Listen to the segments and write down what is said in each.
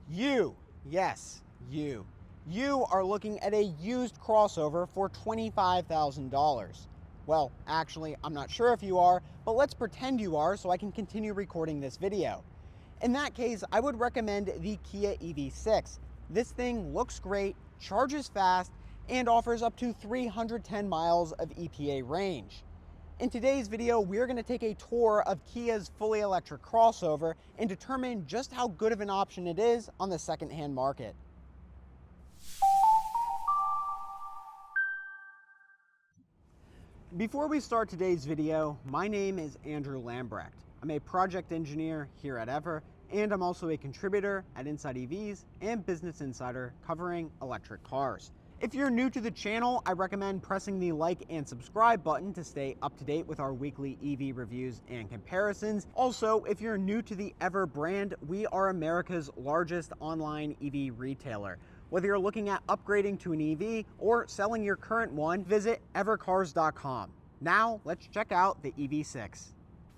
Yes, you are looking at a used crossover for $25,000. Well, actually, I'm not sure if you are, but let's pretend you are so I can continue recording this video. In that case, I would recommend the Kia EV6. This thing looks great, charges fast, and offers up to 310 miles of EPA range. In today's video, we're going to take a tour of Kia's fully electric crossover and determine just how good of an option it is on the secondhand market. Before we start today's video, my name is Andrew Lambrecht. I'm a project engineer here at Ever, and I'm also a contributor at Inside EVs and Business Insider covering electric cars. If you're new to the channel, I recommend pressing the like and subscribe button to stay up to date with our weekly EV reviews and comparisons. Also, if you're new to the Ever brand, we are America's largest online EV retailer. Whether you're looking at upgrading to an EV or selling your current one, visit evercars.com. Now, let's check out the EV6.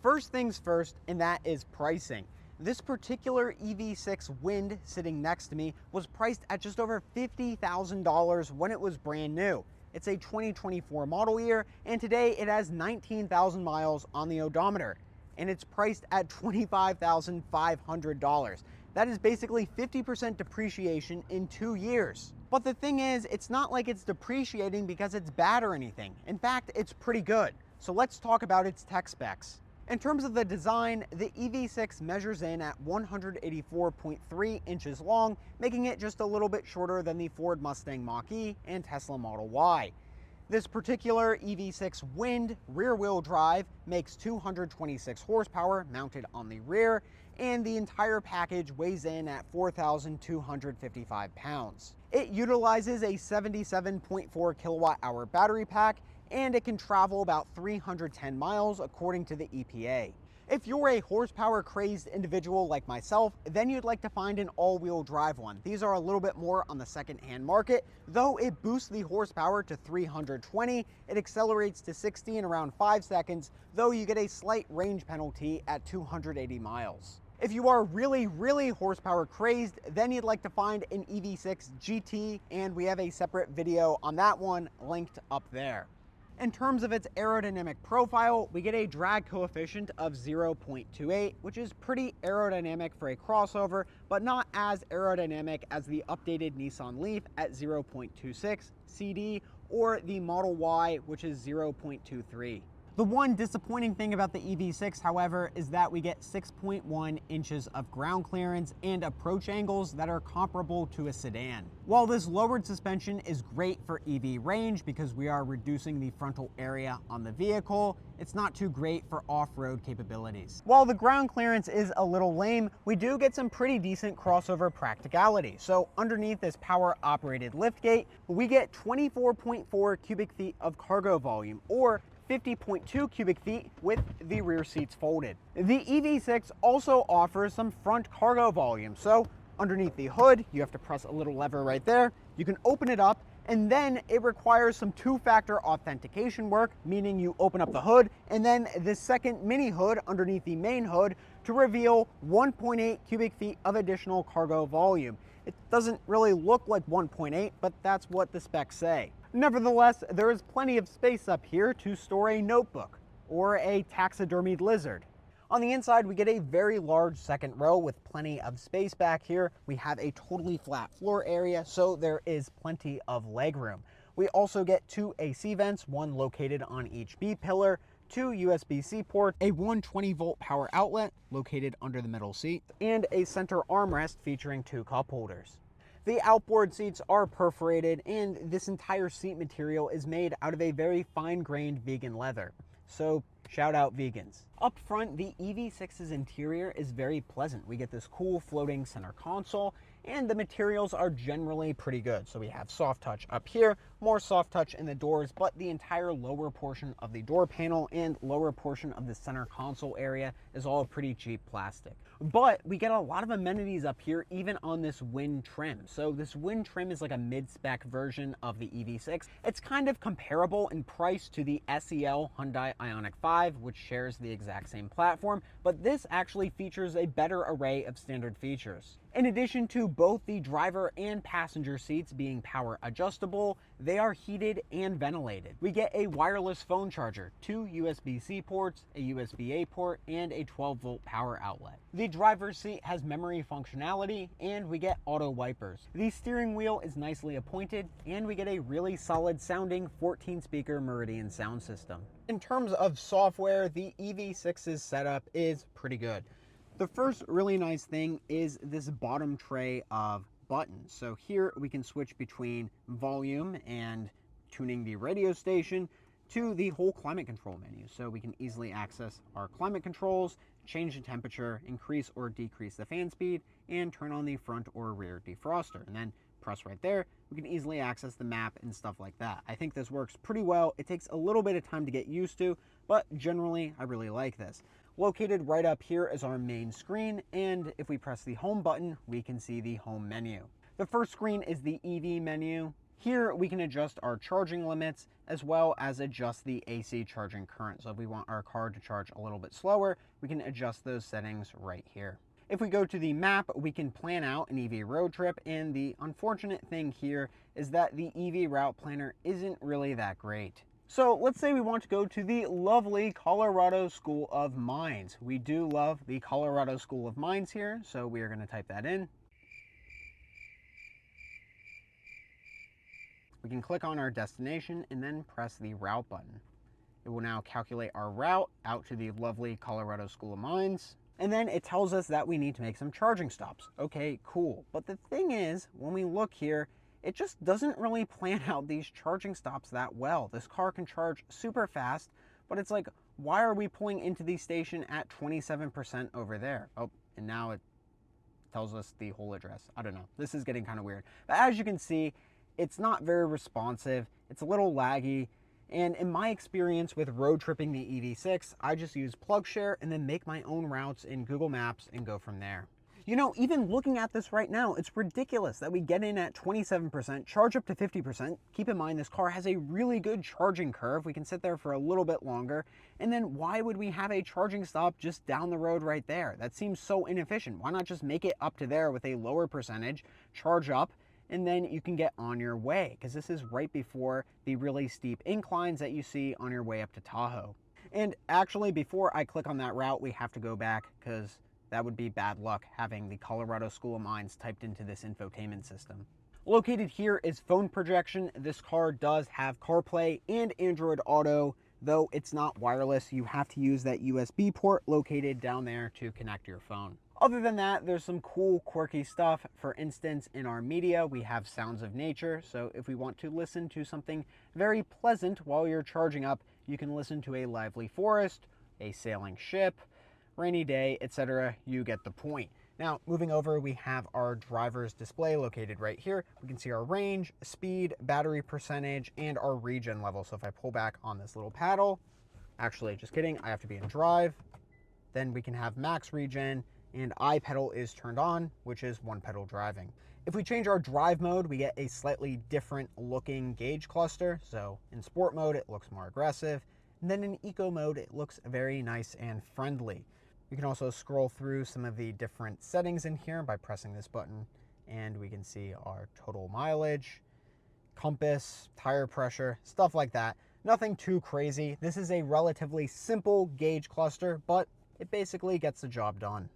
First things first, and that is pricing. This particular EV6 Wind sitting next to me was priced at just over $50,000 when it was brand new. It's a 2024 model year, and today it has 19,000 miles on the odometer, and it's priced at $25,500. That is basically 50% depreciation in 2 years. But the thing is, it's not like it's depreciating because it's bad or anything. In fact, it's pretty good. So let's talk about its tech specs. In terms of the design, the EV6 measures in at 184.3 inches long, making it just a little bit shorter than the Ford Mustang Mach-E and Tesla Model Y. This particular EV6 Wind rear-wheel drive makes 226 horsepower mounted on the rear, and the entire package weighs in at 4,255 pounds. It utilizes a 77.4 kilowatt-hour battery pack, and it can travel about 310 miles according to the EPA. If you're a horsepower crazed individual like myself, then you'd like to find an all-wheel drive one. These are a little bit more on the second-hand market. Though it boosts the horsepower to 320, it accelerates to 60 in around 5 seconds, though you get a slight range penalty at 280 miles. If you are really horsepower crazed, then you'd like to find an EV6 GT, and we have a separate video on that one linked up there. In terms of its aerodynamic profile, we get a drag coefficient of 0.28, which is pretty aerodynamic for a crossover, but not as aerodynamic as the updated Nissan Leaf at 0.26 CD or the Model Y, which is 0.23. The one disappointing thing about the EV6, however, is that we get 6.1 inches of ground clearance and approach angles that are comparable to a sedan. While this lowered suspension is great for EV range because we are reducing the frontal area on the vehicle, it's not too great for off-road capabilities. While the ground clearance is a little lame, we do get some pretty decent crossover practicality. So underneath this power-operated liftgate, we get 24.4 cubic feet of cargo volume, or 50.2 cubic feet with the rear seats folded. The EV6 also offers some front cargo volume. So underneath the hood, you have to press a little lever right there. You can open it up, and then it requires some two-factor authentication work, meaning you open up the hood and then this second mini hood underneath the main hood to reveal 1.8 cubic feet of additional cargo volume. It doesn't really look like 1.8, but that's what the specs say. Nevertheless, there is plenty of space up here to store a notebook or a taxidermied lizard. On the inside, we get a very large second row with plenty of space back here. We have a totally flat floor area, so there is plenty of legroom. We also get 2 AC vents, one located on each B-pillar, 2 USB-C ports, a 120-volt power outlet located under the middle seat, and a center armrest featuring 2 cup holders. The outboard seats are perforated, and this entire seat material is made out of a very fine-grained vegan leather. So shout out vegans. Up front, the EV6's interior is very pleasant. We get this cool floating center console, and the materials are generally pretty good. So we have soft touch up here, more soft touch in the doors, but the entire lower portion of the door panel and lower portion of the center console area is all pretty cheap plastic. But we get a lot of amenities up here, even on this Wind trim. So this Wind trim is like a mid-spec version of the EV6. It's kind of comparable in price to the SEL Hyundai Ioniq 5, which shares the exact same platform, but this actually features a better array of standard features. In addition to both the driver and passenger seats being power adjustable, they are heated and ventilated. We get a wireless phone charger, 2 USB-C ports, a USB-A port, and a 12-volt power outlet. The driver's seat has memory functionality, and we get auto wipers. The steering wheel is nicely appointed, and we get a really solid sounding 14-speaker Meridian sound system. In terms of software, the EV6's setup is pretty good. The first really nice thing is this bottom tray of buttons. So here we can switch between volume and tuning the radio station to the whole climate control menu. So we can easily access our climate controls, change the temperature, increase or decrease the fan speed, and turn on the front or rear defroster. And then press right there, we can easily access the map and stuff like that. I think this works pretty well. It takes a little bit of time to get used to, but generally I really like this. Located right up here is our main screen, and if we press the home button, we can see the home menu. The first screen is the EV menu. Here we can adjust our charging limits as well as adjust the AC charging current. So if we want our car to charge a little bit slower, we can adjust those settings right here. If we go to the map, we can plan out an EV road trip, and the unfortunate thing here is that the EV route planner isn't really that great. So let's say we want to go to the lovely Colorado School of Mines. We do love the Colorado School of Mines here, so we are going to type that in. We can click on our destination and then press the route button. It will now calculate our route out to the lovely Colorado School of Mines. And then it tells us that we need to make some charging stops. Okay, cool. But the thing is, when we look here, it just doesn't really plan out these charging stops that well. This car can charge super fast, but it's like, why are we pulling into the station at 27% over there? Oh, and now it tells us the whole address. I don't know. This is getting kind of weird. But as you can see, it's not very responsive. It's a little laggy. And in my experience with road tripping the EV6, I just use PlugShare and then make my own routes in Google Maps and go from there. You know, even looking at this right now, it's ridiculous that we get in at 27%, charge up to 50%. Keep in mind, this car has a really good charging curve. We can sit there for a little bit longer. And then why would we have a charging stop just down the road right there? That seems so inefficient. Why not just make it up to there with a lower percentage, charge up, and then you can get on your way? Because this is right before the really steep inclines that you see on your way up to Tahoe. And actually, before I click on that route, we have to go back because that would be bad luck having the Colorado School of Mines typed into this infotainment system. Located here is phone projection. This car does have CarPlay and Android Auto, though it's not wireless. You have to use that USB port located down there to connect your phone. Other than that, there's some cool, quirky stuff. For instance, in our media, we have sounds of nature. So if we want to listen to something very pleasant while you're charging up, you can listen to a lively forest, a sailing ship, rainy day, etc. You get the point. Now, moving over, we have our driver's display located right here. We can see our range, speed, battery percentage, and our regen level. So if I pull back on this little paddle, actually, just kidding, I have to be in drive. Then we can have max regen, and I pedal is turned on, which is one pedal driving. If we change our drive mode, we get a slightly different looking gauge cluster. So in sport mode, it looks more aggressive. And then in eco mode, it looks very nice and friendly. You can also scroll through some of the different settings in here by pressing this button, and we can see our total mileage, compass, tire pressure, stuff like that. Nothing too crazy. This is a relatively simple gauge cluster, but it basically gets the job done.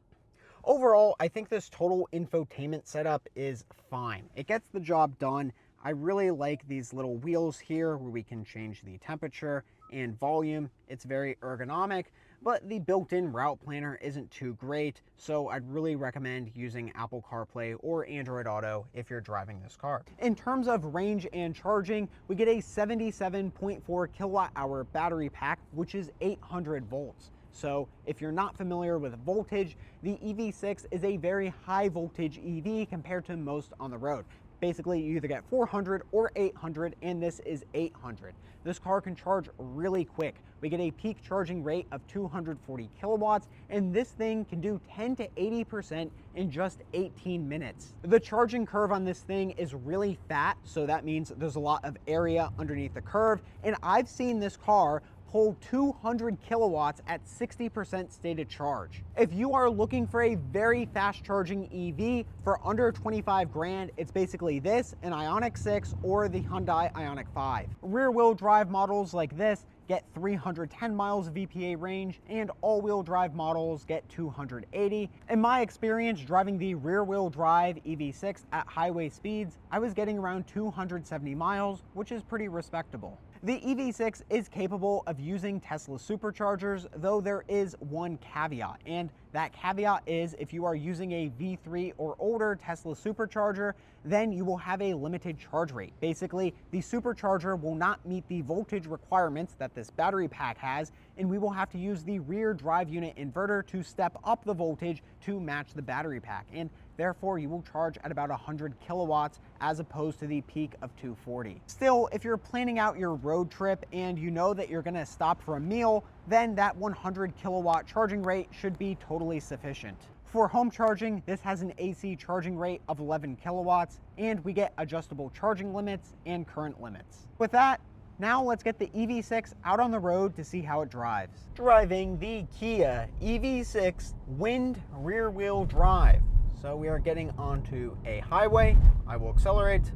Overall, I think this total infotainment setup is fine. It gets the job done. I really like these little wheels here where we can change the temperature and volume. It's very ergonomic, but the built-in route planner isn't too great, so I'd really recommend using Apple CarPlay or Android Auto if you're driving this car. In terms of range and charging, we get a 77.4 kilowatt hour battery pack, which is 800 volts. So if you're not familiar with voltage, the EV6 is a very high voltage EV compared to most on the road. Basically, you either get 400 or 800, and this is 800. This car can charge really quick. We get a peak charging rate of 240 kilowatts, and this thing can do 10 to 80% in just 18 minutes. The charging curve on this thing is really fat, so that means there's a lot of area underneath the curve, and I've seen this car pull 200 kilowatts at 60% stated charge. If you are looking for a very fast charging EV for under 25 grand, it's basically this, an Ioniq 6 or the Hyundai Ioniq 5. Rear wheel drive models like this get 310 miles of EPA range, and all-wheel drive models get 280. In my experience driving the rear-wheel drive EV6 at highway speeds, I was getting around 270 miles, which is pretty respectable. The EV6 is capable of using Tesla superchargers, though there is one caveat, and that caveat is if you are using a V3 or older Tesla supercharger, then you will have a limited charge rate. Basically, the supercharger will not meet the voltage requirements that this battery pack has, and we will have to use the rear drive unit inverter to step up the voltage to match the battery pack, and therefore you will charge at about 100 kilowatts as opposed to the peak of 240. Still, if you're planning out your road trip and you know that you're gonna stop for a meal, then that 100 kilowatt charging rate should be totally sufficient. For home charging, this has an AC charging rate of 11 kilowatts, and we get adjustable charging limits and current limits. With that, now let's get the EV6 out on the road to see how it drives. Driving the Kia EV6 Wind rear wheel drive. So we are getting onto a highway. I will accelerate.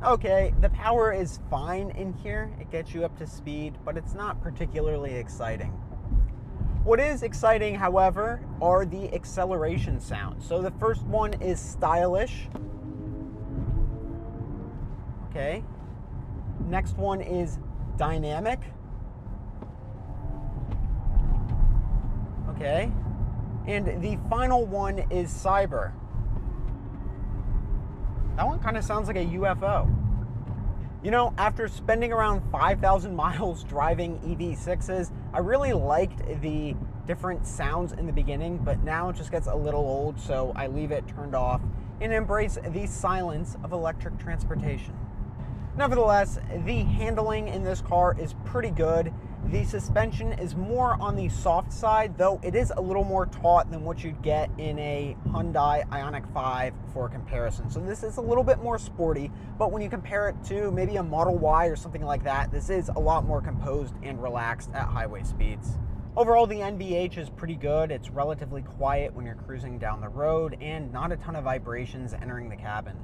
Okay, the power is fine in here. It gets you up to speed, but it's not particularly exciting. What is exciting, however, are the acceleration sounds. So the first one is stylish. Okay. Next one is dynamic. Okay. And the final one is cyber. That one kind of sounds like a UFO. You know, after spending around 5,000 miles driving EV6s, I really liked the different sounds in the beginning, but now it just gets a little old, so I leave it turned off and embrace the silence of electric transportation. Nevertheless, the handling in this car is pretty good. The suspension is more on the soft side, though it is a little more taut than what you'd get in a Hyundai Ioniq 5 for comparison. So this is a little bit more sporty, but when you compare it to maybe a Model Y or something like that, this is a lot more composed and relaxed at highway speeds. Overall, the NVH is pretty good. It's relatively quiet when you're cruising down the road and not a ton of vibrations entering the cabin.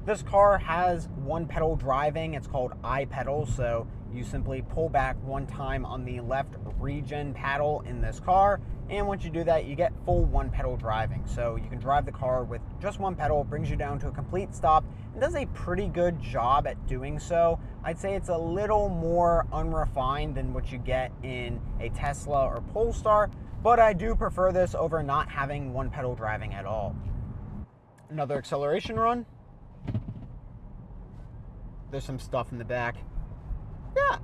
This car has one pedal driving. It's called I-pedal, so you simply pull back one time on the left regen paddle in this car, and once you do that, you get full one pedal driving. So you can drive the car with just one pedal. It brings you down to a complete stop. It does a pretty good job at doing so. I'd say it's a little more unrefined than what you get in a Tesla or Polestar, but I do prefer this over not having one pedal driving at all. Another acceleration run. There's some stuff in the back. Yeah,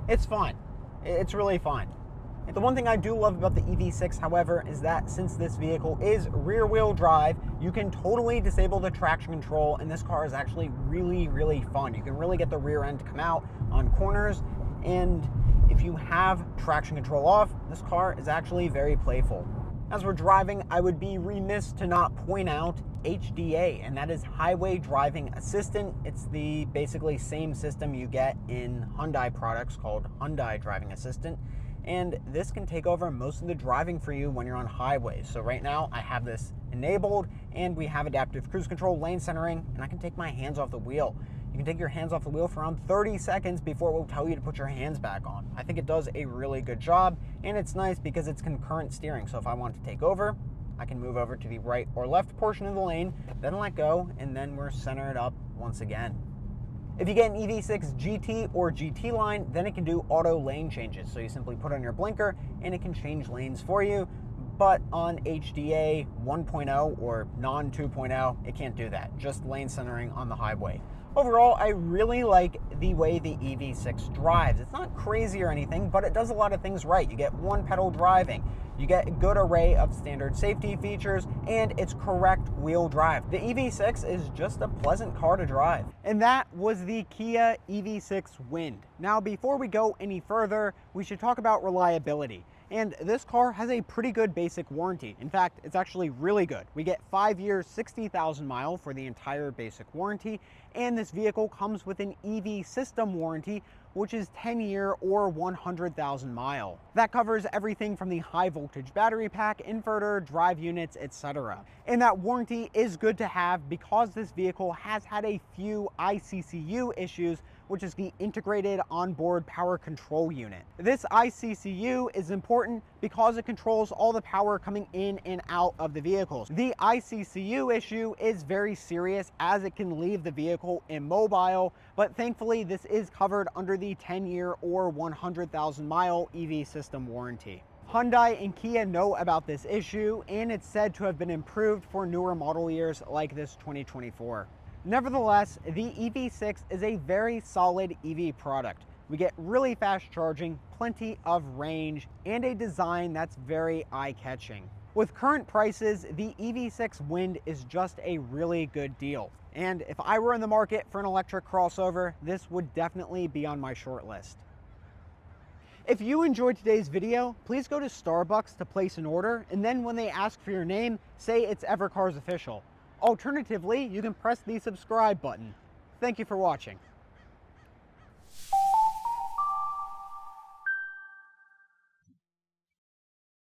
it's fine. It's really fine. The one thing I do love about the EV6, however, is that since this vehicle is rear wheel drive, you can totally disable the traction control, and this car is actually really, really fun. You can really get the rear end to come out on corners, and if you have traction control off, this car is actually very playful. As we're driving, I would be remiss to not point out HDA, and that is Highway Driving Assistant. It's the basically same system you get in Hyundai products called Hyundai Driving Assistant, and this can take over most of the driving for you when you're on highways. So right now I have this enabled, and we have adaptive cruise control, lane centering, and I can take my hands off the wheel. You can take your hands off the wheel for around 30 seconds before it will tell you to put your hands back on. I think it does a really good job, and it's nice because it's concurrent steering. So if I want to take over, I can move over to the right or left portion of the lane, then let go, and then we're centered up once again. If you get an EV6 GT or GT line, then it can do auto lane changes. So you simply put on your blinker and it can change lanes for you. But on HDA 1.0 or non 2.0, it can't do that. Just lane centering on the highway. Overall, I really like the way the EV6 drives. It's not crazy or anything, but it does a lot of things right. You get one pedal driving, you get a good array of standard safety features, and it's correct wheel drive. The EV6 is just a pleasant car to drive. And that was the Kia EV6 Wind. Now, before we go any further, we should talk about reliability. And this car has a pretty good basic warranty. In fact, it's actually really good. We get 5 years, 60,000 miles for the entire basic warranty, and this vehicle comes with an EV system warranty, which is 10-year or 100,000 mile. That covers everything from the high voltage battery pack, inverter, drive units, etc. And that warranty is good to have because this vehicle has had a few ICCU issues, which is the integrated onboard power control unit. This ICCU is important because it controls all the power coming in and out of the vehicles. The ICCU issue is very serious as it can leave the vehicle immobile, but thankfully this is covered under the 10-year or 100,000 mile EV system warranty. Hyundai and Kia know about this issue, and it's said to have been improved for newer model years like this 2024. Nevertheless, the EV6 is a very solid EV product. We get really fast charging, plenty of range, and a design that's very eye-catching. With current prices, the EV6 Wind is just a really good deal. And if I were in the market for an electric crossover, this would definitely be on my short list. If you enjoyed today's video, please go to Starbucks to place an order, and then when they ask for your name, say it's Evercars Official. Alternatively, you can press the subscribe button. Thank you for watching.